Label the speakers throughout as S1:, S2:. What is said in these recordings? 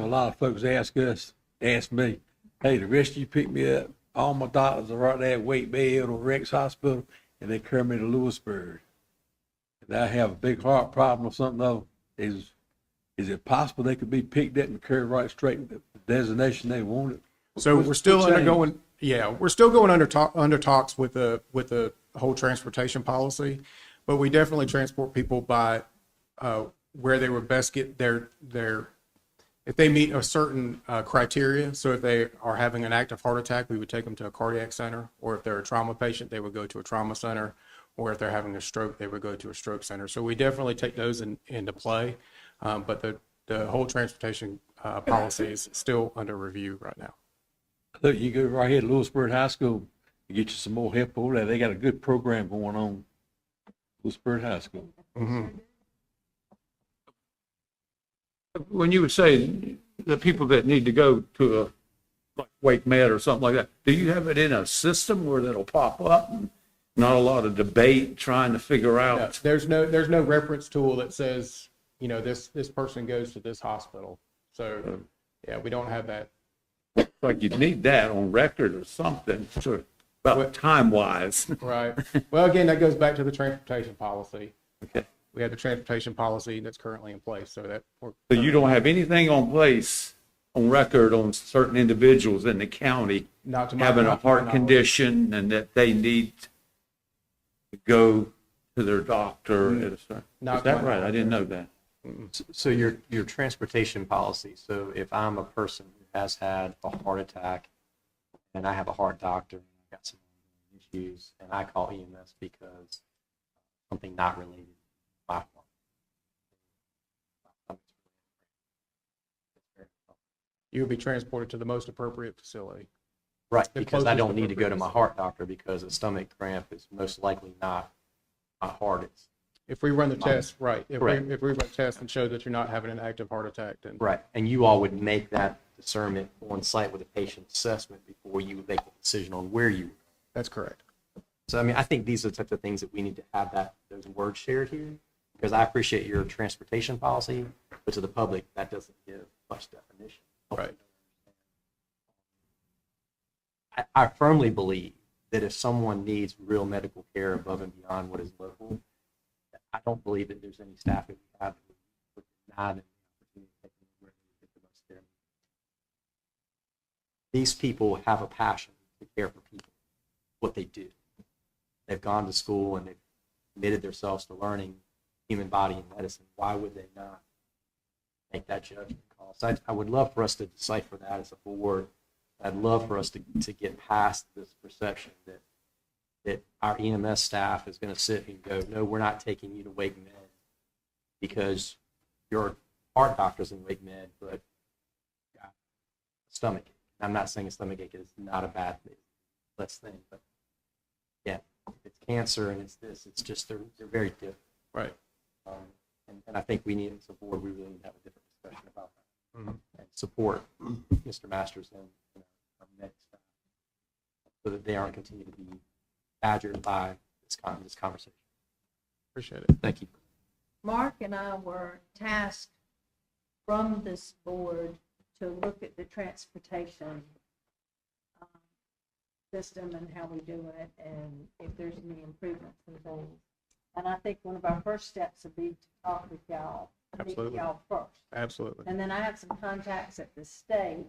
S1: A lot of folks ask me, hey, the rest of you pick me up. All my doctors are right there at Wake Bed or Rex Hospital, and they carry me to Lewisburg. And I have a big heart problem or something though. Is it possible they could be picked up and carried right straight to the designation they wanted?
S2: So we're still undergoing, we're still going under talks with the whole transportation policy, but we definitely transport people by where they would best get their if they meet a certain criteria. So if they are having an active heart attack, we would take them to a cardiac center, or if they're a trauma patient, they would go to a trauma center, or if they're having a stroke, they would go to a stroke center. So we definitely take those into play, but the whole transportation policy is still under review right now.
S1: Look, you go right here to Lewisburg High School, you get you some more help over there. They got a good program going on. Lewisburg High School.
S2: Mm-hmm.
S3: When you would say the people that need to go to a like Wake Med or something like that, do you have it in a system where that'll pop up? And not a lot of debate trying to figure out.
S2: No, there's no reference tool that says, this person goes to this hospital. So yeah, we don't have that.
S3: Like you'd need that on record or something, sure, about time wise.
S2: Right. Well, again, that goes back to the transportation policy.
S3: Okay.
S2: We have the transportation policy that's currently in place, so
S3: you don't have anything on place on record on certain individuals in the county having a heart condition and that they need to go to their doctor. Is that right? I didn't know that.
S4: So your transportation policy. So if I'm a person who has had a heart attack and I have a heart doctor and I've got some issues and I call EMS because something not related to my heart.
S2: You would be transported to the most appropriate facility.
S4: Right, because I don't need to go to my heart doctor because a stomach cramp is most likely not my heart.
S2: If we run the test, right. If we
S4: Correct.
S2: run the test and show that you're not having an active heart attack, then
S4: Right, and you all would make that discernment on site with a patient assessment before you would make a decision on where you.
S2: that's correct.
S4: So, I mean, I think these are the types of things that we need to have those words shared here, because I appreciate your transportation policy, but to the public, that doesn't give much definition.
S2: Right.
S4: I firmly believe that if someone needs real medical care above and beyond what is local, I don't believe that there's any staff that we have that would deny them the opportunity to take them where they get the most care. These people have a passion to care for people, what they do. They've gone to school and they've committed themselves to learning human body and medicine. Why would they not make that judgment call? So I would love for us to decipher that as a board. I'd love for us to get past this perception that our EMS staff is going to sit and go, no, we're not taking you to Wake Med because your heart doctor's in Wake Med, but got a stomach ache. I'm not saying a stomach ache is not a bad thing, less thing, but yeah, if it's cancer and it's this, it's just they're very different.
S2: Right.
S4: And I think we need, as a board, we really need to have a different discussion about that and support Mr. Masters and our med staff so that they aren't continue to be badgered by this conversation.
S2: Appreciate it.
S4: Thank you.
S5: Mark and I were tasked from this board to look at the transportation system and how we do it and if there's any improvements and things. And I think one of our first steps would be to talk with y'all, meet
S2: Absolutely.
S5: y'all first.
S2: Absolutely.
S5: And then I have some contacts at the state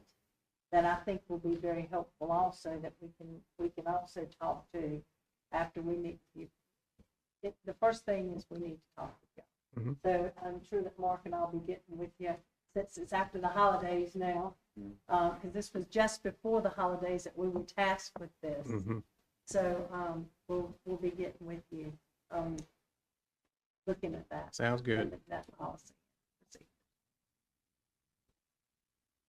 S5: that I think will be very helpful also that we can also talk to after we meet you. The first thing is we need to talk with y'all.
S2: Mm-hmm.
S5: So I'm sure that Mark and I'll be getting with you since it's after the holidays now, because this was just before the holidays that we were tasked with this.
S2: Mm-hmm.
S5: So we'll be getting with you, looking at that.
S2: Sounds good.
S5: That policy.